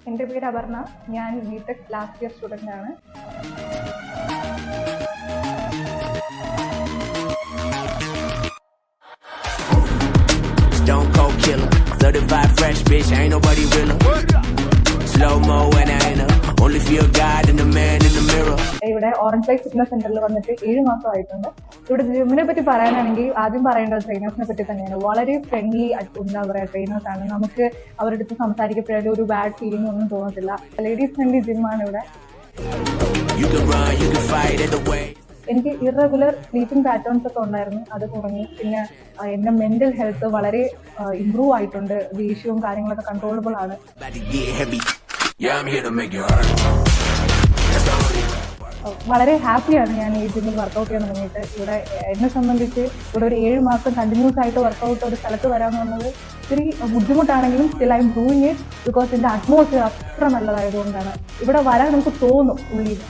എൻ്റെ പേര് അപർണ. ഞാൻ ബിടെക് ലാസ്റ്റ് ഇയർ സ്റ്റുഡൻ്റ് ആണ്. Don't go killer, 35 fresh bitch, ain't nobody realer. Slow mo when I enter, only feel God and the man in the mirror. ഇവിടെ orange life fitness സെന്ററിൽ വന്നിട്ട് 7 മാസമായിട്ടുണ്ട്. ഇവിടെ ജിമ്മിനെ പറ്റി പറയാനാണെങ്കിൽ ആദ്യം പറയേണ്ടത് ട്രെയിനേഴ്സിനെ പറ്റി തന്നെയാണ്. വളരെ ഫ്രണ്ട്ലി എന്താ പറയുക ട്രെയിനേഴ്സ് ആണ്. നമുക്ക് അവരുടെ അടുത്ത് സംസാരിക്കപ്പോഴും ഒരു ബാഡ് ഫീലിംഗ് ഒന്നും തോന്നത്തില്ല. ലേഡീസ് ഫ്രണ്ട്ലി ജിമ്മാണ് ഇവിടെ. You can run, you can fight either way. എനിക്ക് ഇറഗുലർ സ്ലീപ്പിംഗ് പാറ്റേൺസ് ഒക്കെ ഉണ്ടായിരുന്നു, അത് കുറഞ്ഞു. പിന്നെ എൻ്റെ മെന്റൽ ഹെൽത്ത് വളരെ ഇമ്പ്രൂവ് ആയിട്ടുണ്ട്. ദേഷ്യവും കാര്യങ്ങളൊക്കെ കൺട്രോളബിൾ ആണ്. About to get heavy. Yeah, I'm here to make you hurt. വളരെ ഹാപ്പിയാണ് ഞാൻ ഈ ജിമ്മിൽ വർക്കൗട്ട് ചെയ്യാൻ തുടങ്ങിയിട്ട്. ഇവിടെ എന്നെ സംബന്ധിച്ച് ഇവിടെ ഒരു 7 മാസം കണ്ടിന്യൂസ് ആയിട്ട് വർക്കൗട്ട് ഒരു സ്ഥലത്ത് വരാമെന്ന് പറഞ്ഞത് ഇത്തിരി ബുദ്ധിമുട്ടാണെങ്കിലും still I'm doing it because ഇതിൻ്റെ അറ്റ്മോസ്ഫിയർ അത്ര നല്ലതായതുകൊണ്ടാണ്. ഇവിടെ വരാൻ നമുക്ക് തോന്നും ഉള്ളിൽ.